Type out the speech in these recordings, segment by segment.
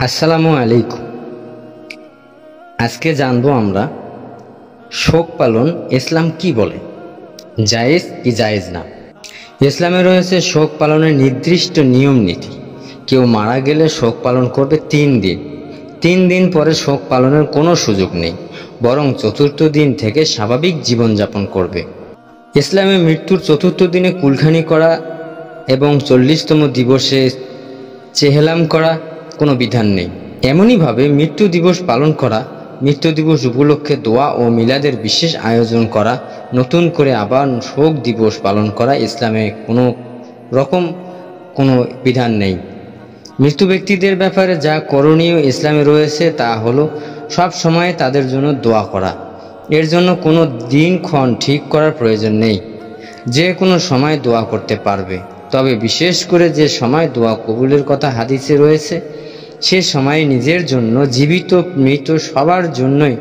আসসালামু আলাইকুম। আজকে জানবো আমরা শোক পালন ইসলাম কি বলে, জায়েজ কি জায়েজ না। ইসলামে রয়েছে শোক পালনের নির্দিষ্ট নিয়ম নীতি। কেউ মারা গেলে শোক পালন করবে 3 দিন। 3 দিন পরে শোক পালনের কোনো সুযোগ নেই, বরং চতুর্থ দিন থেকে স্বাভাবিক জীবনযাপন করবে। ইসলামে মৃত্যুর চতুর্থ দিনে কুলখানি করা এবং 40তম দিবসে চেহলাম করা কোনো বিধান নেই। এমনইভাবে মৃত্যু দিবস পালন করা, মৃত্যু দিবস উপলক্ষে দোয়া ও মিলাদের বিশেষ আয়োজন করা, নতুন করে আবার শোক দিবস পালন করা ইসলামে কোনো বিধান নেই। মৃত্যু ব্যক্তিদের ব্যাপারে যা করণীয় ইসলামে রয়েছে তা হলো সব সময় তাদের জন্য দোয়া করা। এর জন্য কোনো দিনক্ষণ ঠিক করার প্রয়োজন নেই, যে কোনো সময় দোয়া করতে পারবে। তবে বিশেষ করে যে সময় দোয়া কবুলের কথা হাদিসে রয়েছে, সে সময় নিজের জন্য, জীবিত মৃত সবার জন্যই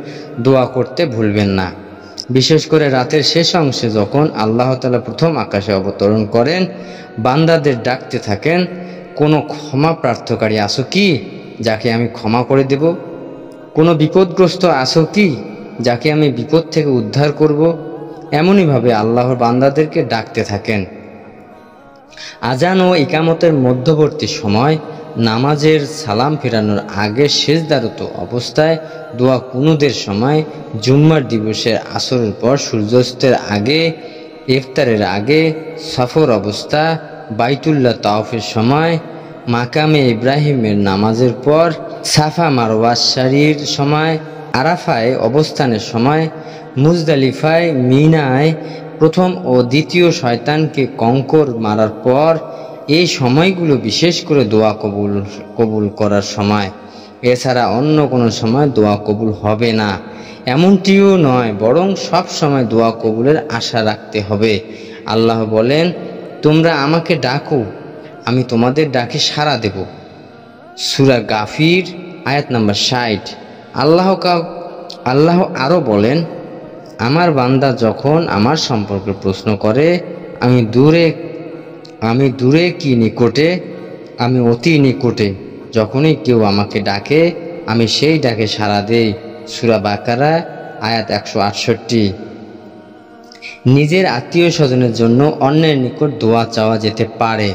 দোয়া করতে ভুলবেন না। বিশেষ করে রাতের শেষ অংশে যখন আল্লাহ তাআলা প্রথম আকাশে অবতরণ করেন, বান্দাদের ডাকতে থাকেন, কোনো ক্ষমা প্রার্থকারী আসো কি, যাকে আমি ক্ষমা করে দেব? কোনো বিপদগ্রস্ত আসো কি, যাকে আমি বিপদ থেকে উদ্ধার করব? এমনইভাবে আল্লাহর বান্দাদেরকে ডাকতে থাকেন। আজান ও ইকামতের মধ্যবর্তী সময়, নামাজের সালাম ফেরানোর আগে সিজদারত অবস্থায়, দোয়া কুনুদের সময়, জুম্মার দিবসের আসরের পর সূর্যাস্তের আগে, ইফতারের আগে, সফর অবস্থা, বাইতুল্লাহ তাওয়াফের সময়, মাকামে ইব্রাহিমের নামাজের পর, সাফা মারওয়া সারির সময়, আরাফায় অবস্থানের সময়, মুজদালিফায়, মিনায় প্রথম ও দ্বিতীয় শয়তানকে কঙ্কর মারার পর, এই সময়গুলো বিশেষ করে দোয়া কবুল করার সময়। এছাড়া অন্য কোনো সময় দোয়া কবুল হবে না এমনটিও নয়, বরং সব সময় দোয়া কবুলের আশা রাখতে হবে। আল্লাহ বলেন, তোমরা আমাকে ডাকো, আমি তোমাদের ডাকে সাড়া দেব। সূরা গাফির আয়াত নম্বর 60। আল্লাহ আরও বলেন, আমার বান্দা যখন আমার সম্পর্কে প্রশ্ন করে, আমি দূরে কি নিকটে, আমি অতি নিকটে। যখনই কেউ আমাকে ডাকে, আমি সেই ডাকে সাড়া দেই। সূরা বাকারা আয়াত 168। নিজের আত্মীয় স্বজনের জন্য অন্যের নিকট দোয়া চাওয়া যেতে পারে,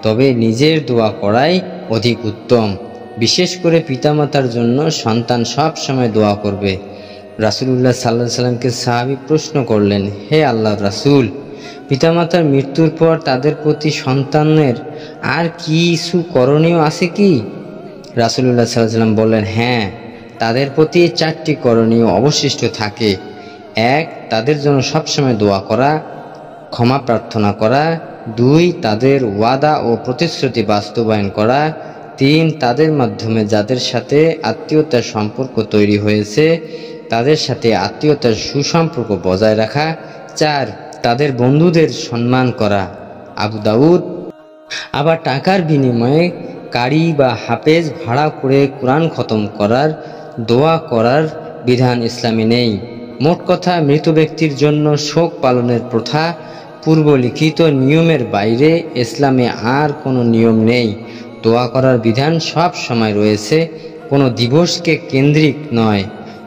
তবে নিজের দোয়া করাই অধিক উত্তম। বিশেষ করে পিতামাতার জন্য সন্তান সব সময় দোয়া করবে। রাসূলুল্লাহ সাল্লাল্লাহু আলাইহি সাল্লামকে সাহাবী প্রশ্ন করলেন, হে আল্লাহর রাসূল, পিতামাতার মৃত্যুর পর তাদের প্রতি সন্তানের আর কিছু করণীয় আছে কি? রাসূলুল্লাহ সাল্লাল্লাহু আলাইহি সাল্লাম বললেন, হ্যাঁ, তাদের প্রতি 4টি করণীয় অবশিষ্ট থাকে। 1. তাদের জন্য সবসময় দোয়া করা, ক্ষমা প্রার্থনা করা। 2. তাদের ওয়াদা ও প্রতিশ্রুতি বাস্তবায়ন করা। 3. তাদের মাধ্যমে যাদের সাথে আত্মীয়তার সম্পর্ক তৈরি হয়েছে তাদের সাথে আত্মীয়তার সুসম্পর্ক বজায় রাখা। 4. তাদের বন্ধুদের সম্মান করা। আবু দাউদ। আবার টাকার বিনিময়ে কারি বা হাফেজ ভাড়া করে কোরআন খতম করার, দোয়া করার বিধান ইসলামে নেই। মোট কথা, মৃত ব্যক্তির জন্য শোক পালনের প্রথা পূর্বলিখিত নিয়মের বাইরে ইসলামে আর কোনো নিয়ম নেই। দোয়া করার বিধান সব সময় রয়েছে, কোনো দিবসকে কেন্দ্রিক নয়।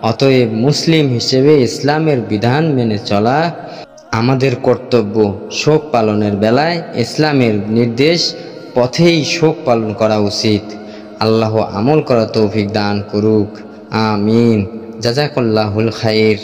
অতএব মুসলিম হিসেবে ইসলামের বিধান মেনে চলা আমাদের কর্তব্য। শোক পালনের বেলায় ইসলামের নির্দেশ পথেই শোক পালন করা উচিত। আল্লাহ আমল করা তৌফিক দান করুক। আমিন। জাযাকাল্লাহুল খাইর।